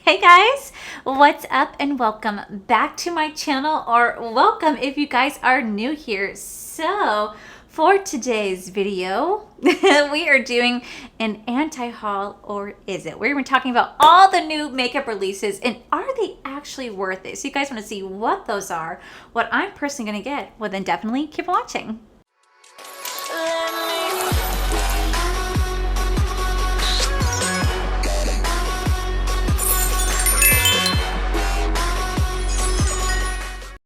Hey guys, what's up and welcome back to my channel, or welcome if you guys are new here. So for today's video, we are doing an anti-haul, or is it? We're going to be talking about all the new makeup releases and are they actually worth it? So you guys want to see what those are, what I'm personally going to get, well then definitely keep watching.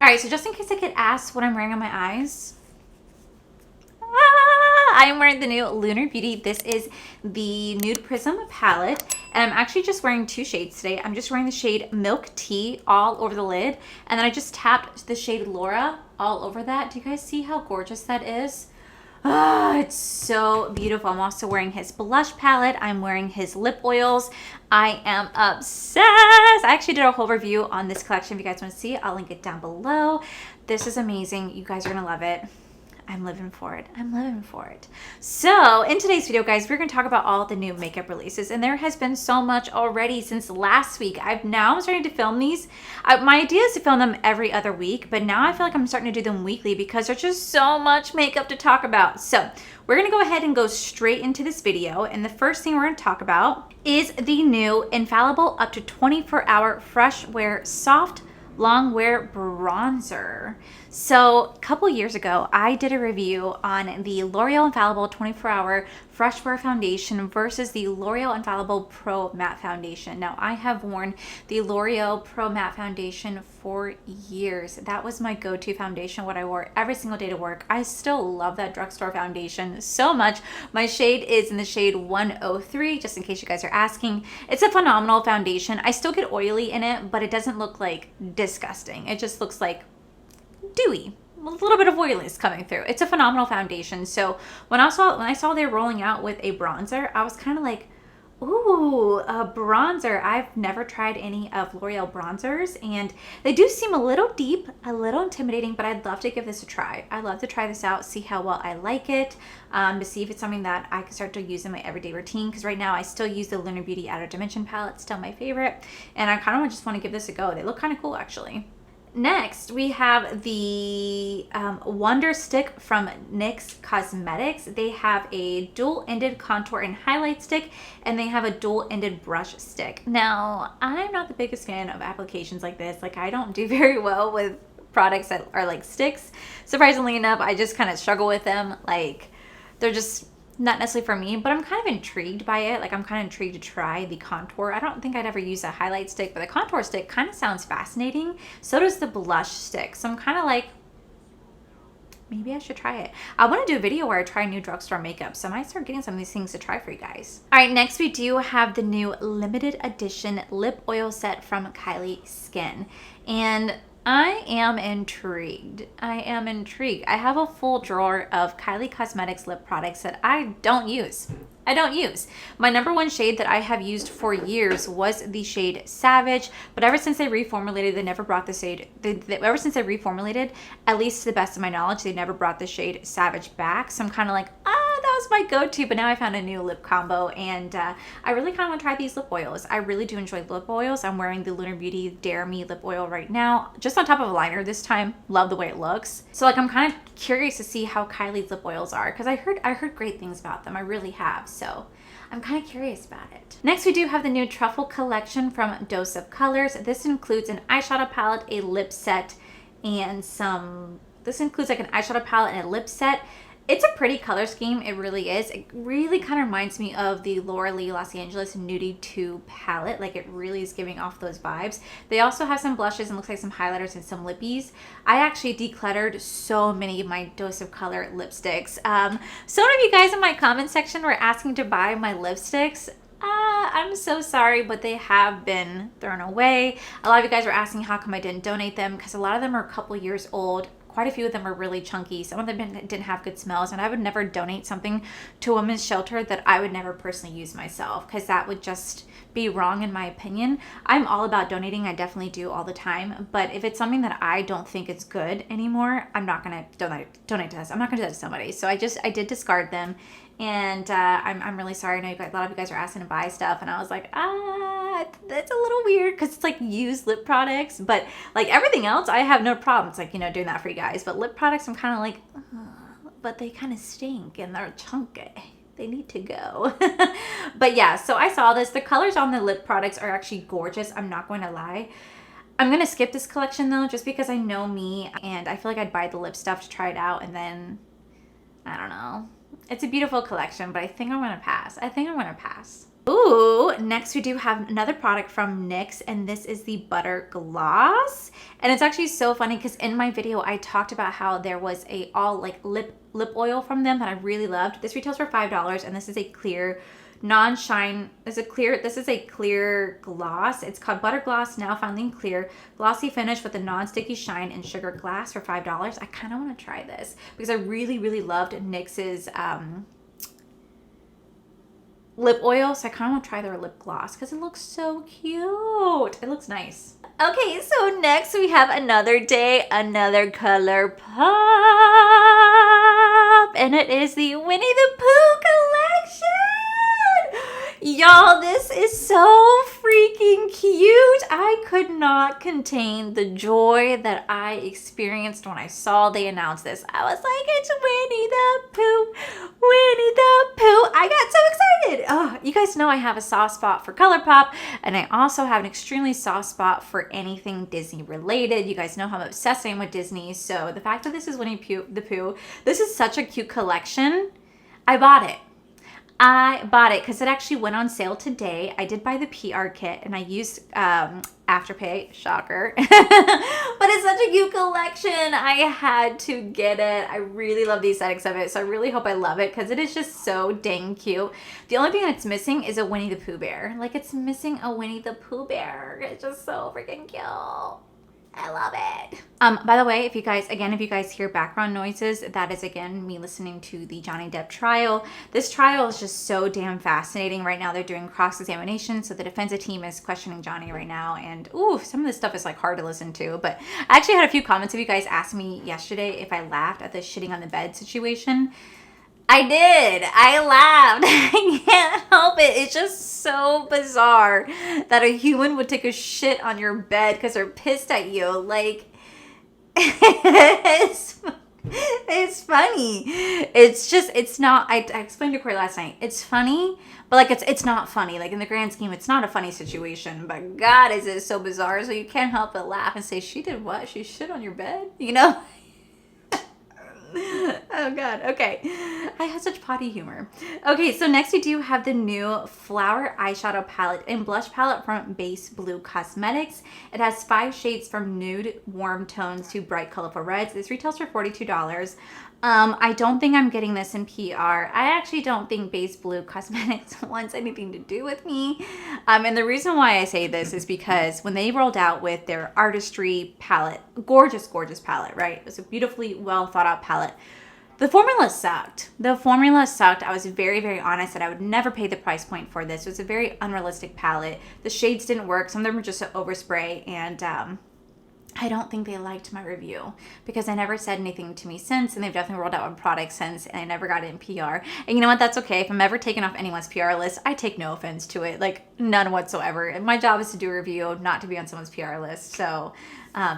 Alright, so just in case I get asked what I'm wearing on my eyes, I am wearing the new Lunar Beauty. This is the Nude Prism palette, and I'm actually just wearing two shades today. I'm just wearing the shade Milk Tea all over the lid, and then I just tapped the shade Laura all over that. Do you guys see how gorgeous that is? Oh, it's so beautiful. I'm also wearing his blush palette. I'm wearing his lip oils. I am obsessed. I actually did a whole review on this collection. If you guys want to see it, I'll link it down below. This is amazing. You guys are going to love it. I'm living for it. I'm living for it. So in today's video, guys, we're going to talk about all the new makeup releases, and there has been so much already since last week. I'm starting to film these. My idea is to film them every other week, but now I feel like I'm starting to do them weekly because there's just so much makeup to talk about. So we're going to go ahead and go straight into this video, and the first thing we're going to talk about is the new Infallible up to 24-hour fresh wear soft long wear bronzer. So a couple years ago, I did a review on the L'Oreal Infallible 24-hour fresh wear foundation versus the L'Oreal Infallible Pro Matte Foundation. Now, I have worn the L'Oreal Pro Matte Foundation for years. That was my go-to foundation, what I wore every single day to work. I still love that drugstore foundation so much. My shade is in the shade 103, just in case you guys are asking. It's a phenomenal foundation. I still get oily in it, but it doesn't look like disgusting. It just looks like dewy, a little bit of oiliness coming through. It's a phenomenal foundation. So when I saw they were rolling out with a bronzer, I was kind of like, ooh, a bronzer. I've never tried any of L'Oreal bronzers, and they do seem a little deep, a little intimidating, but I'd love to give this a try. I'd love to try this out, see how well I like it, to see if it's something that I can start to use in my everyday routine, because right now I still use the Lunar Beauty Outer Dimension palette, still my favorite, and I kind of just want to give this a go. They look kind of cool, actually. Next, we have the Wonder Stick from NYX Cosmetics. They have a dual-ended contour and highlight stick, and they have a dual-ended brush stick. Now, I'm not the biggest fan of applications like this. Like, I don't do very well with products that are like sticks. Surprisingly enough, I just kind of struggle with them. Like, they're just not necessarily for me, but I'm kind of intrigued by it. Like, I'm kind of intrigued to try the contour. I don't think I'd ever use a highlight stick, but the contour stick kind of sounds fascinating. So does the blush stick. So I'm kind of like, maybe I should try it. I want to do a video where I try new drugstore makeup, so I might start getting some of these things to try for you guys. All right, next we do have the new limited edition lip oil set from Kylie Skin. And I am intrigued. I am intrigued. I have a full drawer of Kylie Cosmetics lip products that I don't use. My number one shade that I have used for years was the shade Savage, but ever since they reformulated, they never brought the shade, ever since they reformulated, at least to the best of my knowledge, they never brought the shade Savage back. So I'm kind of like, that was my go-to, but now I found a new lip combo, and I really kind of want to try these lip oils. I really do enjoy lip oils. I'm wearing the Lunar Beauty Dare Me lip oil right now, just on top of a liner this time. Love the way it looks. So like, I'm kind of curious to see how Kylie's lip oils are, because I heard great things about them. I really have. So I'm kind of curious about it. Next, we do have the new Truffle collection from Dose of Colors. This includes an eyeshadow palette, a lip set, and this includes like an eyeshadow palette and a lip set. It's a pretty color scheme. It really is. It really kind of reminds me of the Laura Lee Los Angeles Nude 2 palette. Like, it really is giving off those vibes. They also have some blushes and looks like some highlighters and some lippies. I actually decluttered so many of my Dose of Color lipsticks. So many of you guys in my comment section were asking to buy my lipsticks. I'm so sorry, but they have been thrown away. A lot of you guys were asking how come I didn't donate them, because a lot of them are a couple years old. Quite a few of them are really chunky. Some of them didn't have good smells, and I would never donate something to a women's shelter that I would never personally use myself, because that would just be wrong in my opinion. I'm all about donating. I definitely do all the time, but if it's something that I don't think is good anymore, I'm not going to donate to this. I'm not going to do that to somebody. So I did discard them, And I'm really sorry. I know you guys, a lot of you guys are asking to buy stuff, and I was like, that's a little weird because it's like used lip products, but like everything else, I have no problems like, you know, doing that for you guys. But lip products, I'm kind of like, but they kind of stink and they're chunky. They need to go. But yeah, so I saw this. The colors on the lip products are actually gorgeous. I'm not going to lie. I'm going to skip this collection though, just because I know me and I feel like I'd buy the lip stuff to try it out and then, I don't know. It's a beautiful collection, but I think I'm going to pass. Ooh, next we do have another product from NYX, and this is the Butter Gloss. And it's actually so funny because in my video, I talked about how there was a all like lip oil from them that I really loved. This retails for $5, and this is a clear non-shine. This is a clear gloss. It's called Butter Gloss, now finally in clear. Glossy finish with a non-sticky shine and sugar glass for $5. I kind of want to try this because I really, really loved NYX's lip oil, so I kind of want to try their lip gloss because it looks so cute. It looks nice. Okay, so next we have another day, another color pop, and it is the Winnie the Pooh collection. Y'all, this is so freaking cute. I could not contain the joy that I experienced when I saw they announced this. I was like, it's Winnie the Pooh, Winnie the Pooh. I got so excited. Oh, you guys know I have a soft spot for ColourPop, and I also have an extremely soft spot for anything Disney related. You guys know how obsessed I am with Disney, so the fact that this is Winnie the Pooh, this is such a cute collection. I bought it because it actually went on sale today. I did buy the PR kit and I used Afterpay, shocker. But it's such a cute collection. I had to get it. I really love the aesthetics of it, so I really hope I love it because it is just so dang cute. The only thing that's missing is a Winnie the Pooh bear. Like, it's missing a Winnie the Pooh bear. It's just so freaking cute. I love it. By the way, if you guys hear background noises, that is again me listening to the Johnny Depp trial. This trial is just so damn fascinating. Right now they're doing cross-examination, so the defensive team is questioning Johnny right now, and ooh, some of this stuff is like hard to listen to. But I actually had a few comments of you guys asked me yesterday if I laughed at the shitting on the bed situation. I did. I laughed. I can't help it. It's just so bizarre that a human would take a shit on your bed because they're pissed at you. Like, it's funny. It's not, I explained to Corey last night. It's funny, but like it's not funny. Like in the grand scheme, it's not a funny situation. But God, is it so bizarre. So you can't help but laugh and say, she did what? She shit on your bed? You know? Oh God. Okay. I have such potty humor. Okay, so next we do have the new Flower eyeshadow palette and blush palette from Base Blue Cosmetics. It has 5 shades from nude warm tones to bright colorful reds. This retails for $42. I don't think I'm getting this in PR. I actually don't think Base Blue Cosmetics wants anything to do with me. And the reason why I say this is because when they rolled out with their Artistry Palette, gorgeous, gorgeous palette, right? It was a beautifully well thought out palette. The formula sucked. I was very, very honest that I would never pay the price point for this. It was a very unrealistic palette. The shades didn't work. Some of them were just an overspray, and I don't think they liked my review because I never said anything to me since, and they've definitely rolled out a product since, and I never got it in PR. And you know what? That's okay. If I'm ever taken off anyone's PR list, I take no offense to it, like none whatsoever. And my job is to do a review, not to be on someone's PR list. So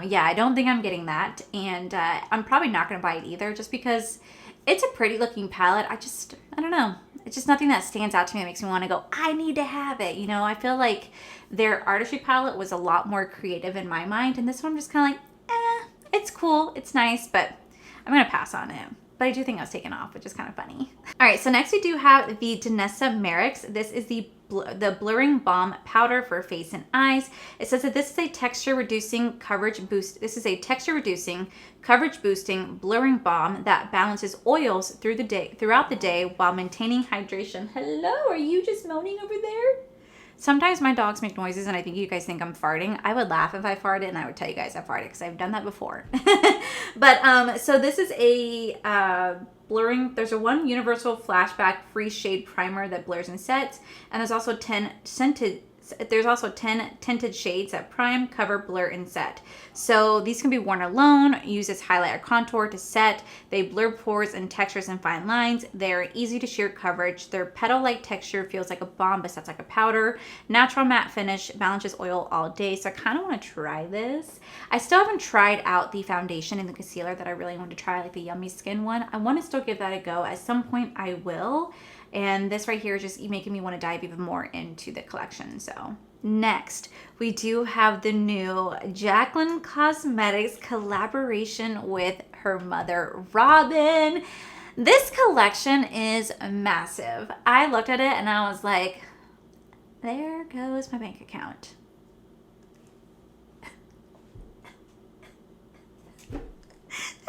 yeah, I don't think I'm getting that, and I'm probably not going to buy it either just because it's a pretty looking palette. I don't know. It's just nothing that stands out to me that makes me want to go, I need to have it. You know, I feel like their Artistry palette was a lot more creative in my mind. And this one I'm just kind of like, it's cool. It's nice, but I'm going to pass on it. But I do think I was taken off, which is kind of funny. All right, so next we do have the Danessa Merrick's. This is the Blurring Balm Powder for face and eyes. It says that this is a texture reducing coverage boost. This is a texture reducing, coverage boosting, blurring balm that balances oils throughout the day while maintaining hydration. Hello, are you just moaning over there? Sometimes my dogs make noises and I think you guys think I'm farting. I would laugh if I farted and I would tell you guys I farted because I've done that before. But so this is a blurring, there's a one universal flashback free shade primer that blurs and sets, and there's also 10 scented There's also 10 tinted shades that prime, cover, blur, and set. So these can be worn alone, used as highlight or contour to set. They blur pores and textures and fine lines. They're easy to sheer coverage. Their petal-like texture feels like a balm, but sets like a powder. Natural matte finish, balances oil all day. So I kind of want to try this. I still haven't tried out the foundation and the concealer that I really want to try, like the Yummy Skin one. I want to still give that a go. At some point I will. And this right here is just making me want to dive even more into the collection. So next, we do have the new Jaclyn Cosmetics collaboration with her mother, Robin. This collection is massive. I looked at it and I was like, there goes my bank account.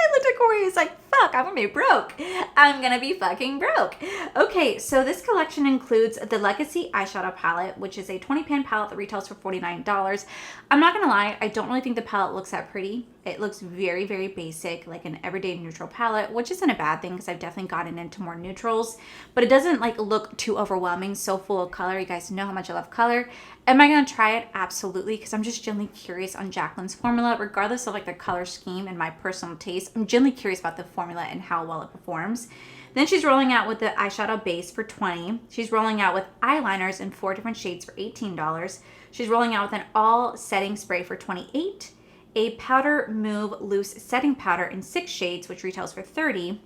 I looked at Corey, he's like, fuck, I'm gonna be broke. I'm gonna be fucking broke. Okay, so this collection includes the Legacy Eyeshadow Palette, which is a 20-pan palette that retails for $49. I'm not gonna lie, I don't really think the palette looks that pretty. It looks very, very basic, like an everyday neutral palette, which isn't a bad thing because I've definitely gotten into more neutrals, but it doesn't like look too overwhelming, so full of color. You guys know how much I love color. Am I gonna try it? Absolutely, because I'm just genuinely curious on Jaclyn's formula, regardless of like the color scheme and my personal taste. I'm genuinely curious about the formula and how well it performs. Then she's rolling out with the eyeshadow base for $20. She's rolling out with eyeliners in 4 different shades for $18. She's rolling out with an all setting spray for $28. A powder move loose setting powder in 6 shades, which retails for $30.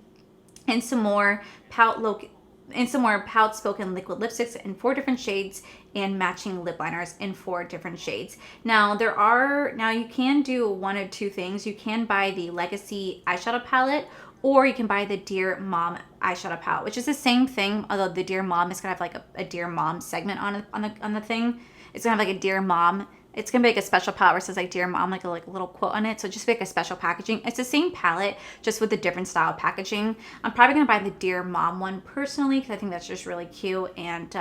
And some more pout spoken liquid lipsticks in 4 different shades, and matching lip liners in 4 different shades. Now you can do one of 2 things. You can buy the Legacy eyeshadow palette, or you can buy the Dear Mom eyeshadow palette, which is the same thing, although the Dear Mom is gonna have like a Dear Mom segment on the thing. It's gonna have like a Dear Mom. It's gonna be like a special palette where it says like Dear Mom, like a little quote on it. So just be like a special packaging. It's the same palette, just with a different style of packaging. I'm probably gonna buy the Dear Mom one personally because I think that's just really cute, and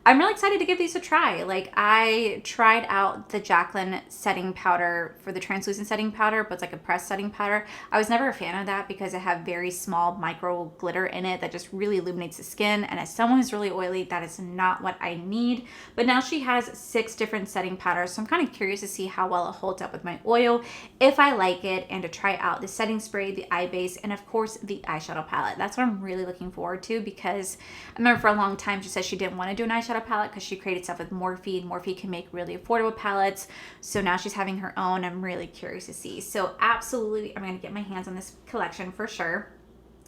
I'm really excited to give these a try. Like, I tried out the Jaclyn setting powder for the translucent setting powder, but it's like a pressed setting powder. I was never a fan of that because it had very small micro glitter in it that just really illuminates the skin. And as someone who's really oily, that is not what I need. But now she has 6 different setting powders. So I'm kind of curious to see how well it holds up with my oil, if I like it, and to try out the setting spray, the eye base, and of course the eyeshadow palette. That's what I'm really looking forward to, because I remember for a long time she said she didn't want to do an eyeshadow palette because she created stuff with Morphe. Morphe can make really affordable palettes. So now she's having her own. I'm really curious to see. So absolutely, I'm going to get my hands on this collection for sure.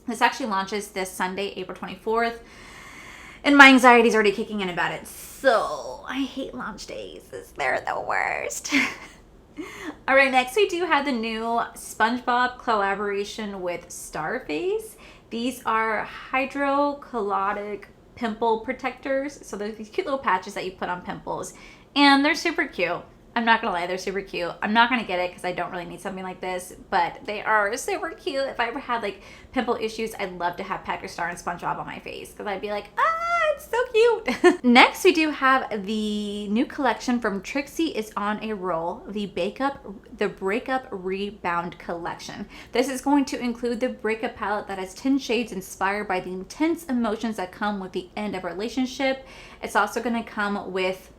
This actually launches this Sunday, April 24th. And my anxiety is already kicking in about it. So I hate launch days. They're the worst. All right, next we do have the new Spongebob collaboration with Starface. These are hydrocollotic pimple protectors. So there's these cute little patches that you put on pimples, and they're super cute. I'm not gonna lie, they're super cute. I'm not gonna get it because I don't really need something like this, but they are super cute. If I ever had like pimple issues, I'd love to have Patrick Star and SpongeBob on my face because I'd be like, ah, it's so cute. Next, we do have the new collection from Trixie is on a Roll, the Breakup Rebound collection. This is going to include the Breakup palette that has 10 shades inspired by the intense emotions that come with the end of a relationship. It's also gonna come with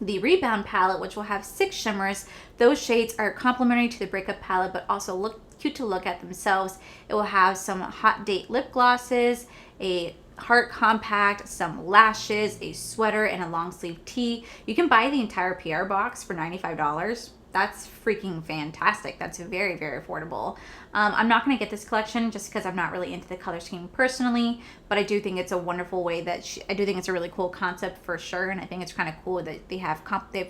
the Rebound palette, which will have 6 shimmers. Those shades are complementary to the Breakup palette, but also look cute to look at themselves. It will have some hot date lip glosses, a heart compact, some lashes, a sweater, and a long sleeve tee. You can buy the entire PR box for $95. That's freaking fantastic. That's very, very affordable. I'm not going to get this collection just because I'm not really into the color scheme personally, but I do think it's a wonderful way that I do think it's a really cool concept for sure, and I think it's kind of cool that they have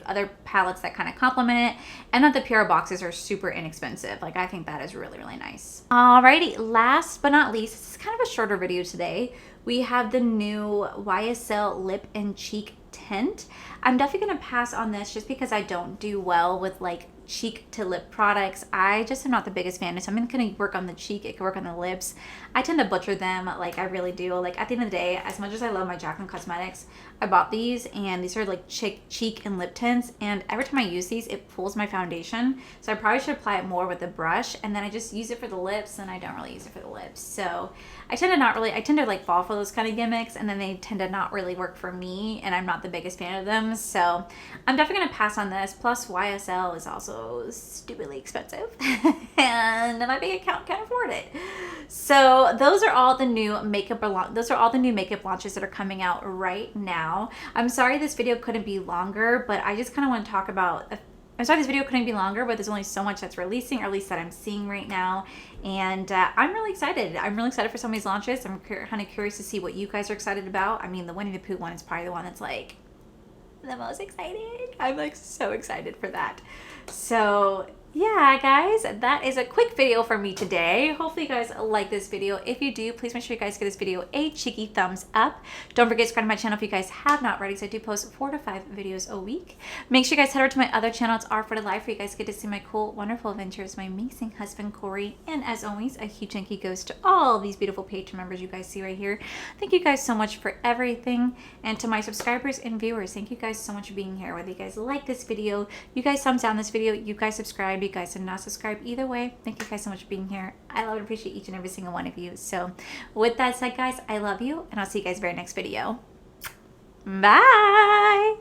other palettes that kind of complement it, and that the PR boxes are super inexpensive. Like, I think that is really, really nice. Alrighty, last but not least, this is kind of a shorter video today. We have the new YSL Lip and Cheek Tint. I'm definitely going to pass on this just because I don't do well with like cheek to lip products. I just am not the biggest fan. If something can work on the cheek, it can work on the lips. I tend to butcher them, like I really do. Like at the end of the day, as much as I love my Jaclyn Cosmetics, I bought these and these are like cheek and lip tints, and every time I use these, it pulls my foundation. So I probably should apply it more with a brush, and then I just use it for the lips, and I don't really use it for the lips. So I tend to like fall for those kind of gimmicks, and then they tend to not really work for me, and I'm not the biggest fan of them. So I'm definitely gonna pass on this. Plus YSL is also stupidly expensive and my bank account can't afford it. So those are all the new makeup launches that are coming out right now. I'm sorry this video couldn't be longer, but I just kind of want to talk about, I'm sorry this video couldn't be longer, but there's only so much that's releasing, or at least that I'm seeing right now. And I'm really excited. I'm really excited for some of these launches. I'm kind of curious to see what you guys are excited about. I mean, the Winnie the Pooh one is probably the one that's like the most exciting. I'm like so excited for that. So yeah, guys, that is a quick video for me today. Hopefully you guys like this video. If you do, please make sure you guys give this video a cheeky thumbs up. Don't forget to subscribe to my channel if you guys have not already, because I do post 4 to 5 videos a week. Make sure you guys head over to my other channel. It's R for the Life, where you guys get to see my cool, wonderful adventures, my amazing husband, Corey. And as always, a huge thank you goes to all these beautiful Patreon members you guys see right here. Thank you guys so much for everything. And to my subscribers and viewers, thank you guys so much for being here. Whether you guys like this video, you guys thumbs down this video, you guys subscribe, you guys did not subscribe, either way, thank you guys so much for being here. I love and appreciate each and every single one of you. So with that said, guys, I love you, and I'll see you guys very next video. Bye.